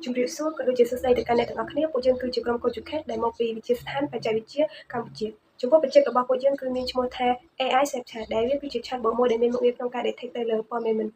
ជំរាបសួរក៏ដូចជាសួស្តីទៅកាន់អ្នកទាំងអស់គ្នាពួកយើងគឺជាក្រុម Coachucate ដែលមកពីវិទ្យាស្ថានបច្ចេកវិទ្យាកម្ពុជាចំពោះបច្ចេករបស់ពួកយើងគឺមានឈ្មោះថា AI Chat ដែលវាគឺជា chatbot មួយដែលមានមុខងារក្នុងការ detect ទៅលើព័ត៌មានមិន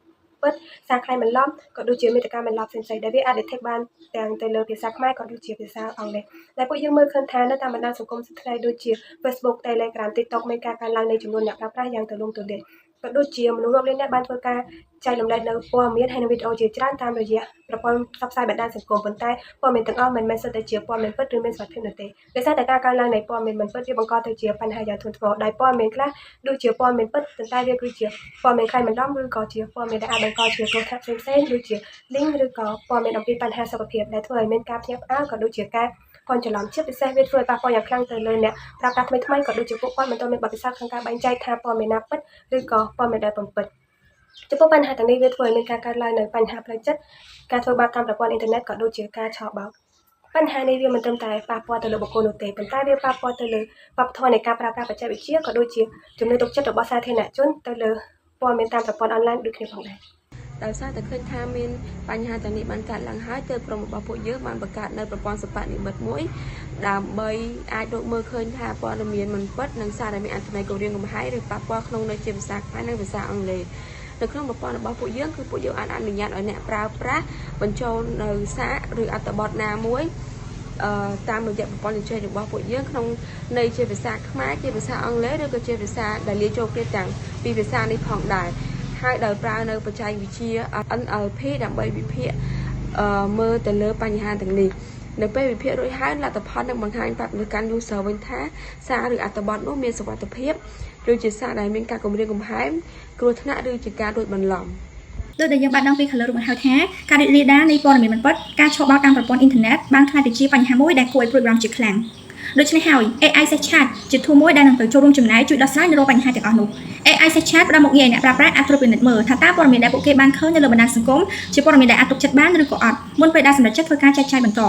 ពិតសារខ្លីបន្លំក៏ដូចជាមាតិកាបន្លំផ្សេងៗដែលវាអាច detect បានទាំងទៅលើភាសាខ្មែរក៏ដូចជាភាសាអង់គ្លេសដែលពួកយើងមើលឃើញថានៅតាមបណ្ដាញសង្គមសប្តាហ៍ដូចជា Facebook Telegram TikTok មានការកើនឡើងនៃចំនួនអ្នកប្រើប្រាស់យ៉ាងទូលំទូលាយក៏ដូចជាមនុស្សរាប់លាននាក់បានធ្វើការចែករំលែកនៅព័ត៌មានហើយនិងវីដេអូជាច្រើនតាមរយៈប្រព័ន្ធផ្សព្វផ្សាយបណ្ដាញសង្គមប៉ុន្តែព័ត៌មានទាំងអស់មិនមែនសុទ្ធតែជាព័ត៌មានពិតឬមានសុវត្ថិភាពនោះទេដោយសារតែការកើនឡើងនៃព័ត៌មានមិនពិតវាបង្កទៅជាបញ្ហាយ៉ាងធ្ងន់ធ្ងរដោយព័ត៌មានខ្លះដូចជាព័ត៌មានពិតប៉ុន្តែវាគឺជាព័ត៌មានខ្លីបន្លំឬក៏ជាព័ត៌មានដែលអាចបង្កជាគ្រោះថ្នាក់ផ្សេងៗដូចជា link ឬក៏ព័ត៌មានអំពីបញ្ហាសុខភាពដែលធ្វើឲ្យមានការភ្ញាក់ផ្អើលក៏ដូចជាការភ័ន្តច្រឡំជាពិសេសវាធ្វើឲ្យប៉ះពាល់យ៉ាងខ្លាំងទៅលើអ្នកប្រើប្រាស់ថ្មីៗក៏ដូចជាពួកគាត់មិនទាន់មានបទពិសោធន៍ក្នុងការបែងចែកថាព័ត៌មានណាពិតឬក៏ព័ត៌មានដែលពុំពិតចំពោះបញ្ហាទាំងនេះវាធ្វើឲ្យមានការកើតឡើងនៅបញ្ហាផ្លូវចិត្តការធ្វើបាបតាមប្រព័ន្ធអ៊ីនធឺណិតក៏ដូចជាការឆបោកបញ្ហានេះវាមិនត្រឹមតែប៉ះពាល់ទៅលើបុគ្គលនោះទេប៉ុន្តែវាប៉ះពាល់ទៅលើវប្បធម៌នៃការប្រើប្រាស់បច្ចេកវិទ្យាក៏ដូចជាជំនឿទុកចិត្តរបស់សាធារណជនទៅលើព័ត៌មានតាមប្រព័ន្ធអនឡាញដូចគ្នាផងដែរដោយសារតែឃើញថាមានបញ្ហាទាំងនេះបានកើតឡើងហើយទើបក្រុមរបស់ពួកយើងបានបង្កើតនៅប្រព័ន្ធសិប្បនិម្មិតមួយដើម្បីអាចរកមើលឃើញថាព័ត៌មានមិនពិតនិងសារដែលមានអត្ថន័យគំរាមកំហែងឬប៉ះពាល់ក្នុងនៅជាភាសាខ្មែរនិងភាសាអង់គ្លេសនៅក្នុងប្រព័ន្ធរបស់ពួកយើងគឺពួកយើងអាចអនុញ្ញាតឲ្យអ្នកប្រើប្រាស់បញ្ចូលនៅសារឬអត្ថបទណាមួយតាមរយៈប្រព័ន្ធជជែករបស់ពួកយើងក្នុងន័យជាភាសាខ្មែរជាភាសាអង់គ្លេសឬក៏ជាភាសាដែលលាយចូលគ្នាទាំងពីរភាសានេះផងដែរហើយដោយប្រើនៅបច្ចេកវិទ្យា NLP ដើម្បីវិភាគមើលទៅលើបញ្ហាទាំងនេះនៅពេលវិភាគរួចហើយលទ្ធផលនឹងបង្ហាញប្រាប់ទៅកាន់ user វិញថាសារឬអត្ថបទនោះមានសុវត្ថិភាពឬជាសារដែលមានការគំរាមកំហែងគ្រោះថ្នាក់ឬជាការលួចបន្លំដូចដែលយើងបានដឹងពី color របស់ហៅថាការរីករាលដាលនៃព័ត៌មានមិនពិតការឆបោកតាមប្រព័ន្ធអ៊ីនធឺណិតបានក្លាយទៅជាបញ្ហាមួយដែលគួរឲ្យព្រួយបារម្ភជាខ្លាំងដូច្នេះហើយ AI Chat ជា tool មួយដែលនឹងទៅចូលរួមចំណែកជួយដោះស្រាយនៅរាល់បញ្ហាទាំងអស់នោះ AI Chat ផ្ដល់មុខងារឲ្យអ្នកប្រើប្រាស់អាចត្រួតពិនិត្យមើលថាតើព័ត៌មានដែលពួកគេបានឃើញនៅលើបណ្ដាញសង្គមជាព័ត៌មានដែលអាចទុកចិត្តបានឬក៏អត់មុនពេលដែលសម្រេចចិត្តធ្វើការចែកចាយបន្ត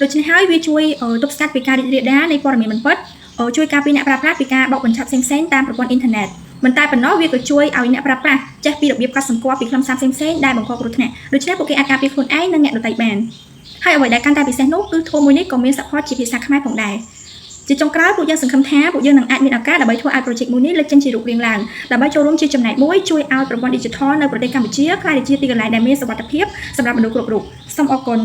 ដូច្នេះហើយវាជួយទប់ស្កាត់ពីការរីករាលដាលនៃព័ត៌មានមិនពិតជួយការពារអ្នកប្រើប្រាស់ពីការបោកបញ្ឆោតផ្សេងៗតាមប្រព័ន្ធអ៊ីនធឺណិតមិនតែប៉ុណ្ណោះវាក៏ជួយឲ្យអ្នកប្រើប្រាស់ចេះពីរបៀបកត់សម្គាល់ពីខ្លឹមសារផ្សេងៗដែលបង្កគ្រោះថ្នាក់ដូច្នេះពួកគេអាចការពារខ្លួនឯងនិងអ្នកដទៃបានហើយអ្វីដែលកាន់តែពិសេសនោះគឺ tool មួយនេះក៏មាន support ជាភាសាខ្មែរផងដែរជាចុងក្រោយពួកយើងសង្ឃឹមថាពួកយើងនឹងអាចមានឱកាសដើម្បីធ្វើឲ្យ project មួយនេះលេចចេញជារូបរាងឡើងដើម្បីចូលរួមជាចំណែកមួយជួយឲ្យប្រព័ន្ធ digital នៅប្រទេសកម្ពុជាក្លាយជាទីកន្លែងដែលមានសុវត្ថិភាពសម្រាប់មនុស្សគ្រប់រូបសូមអរគុណ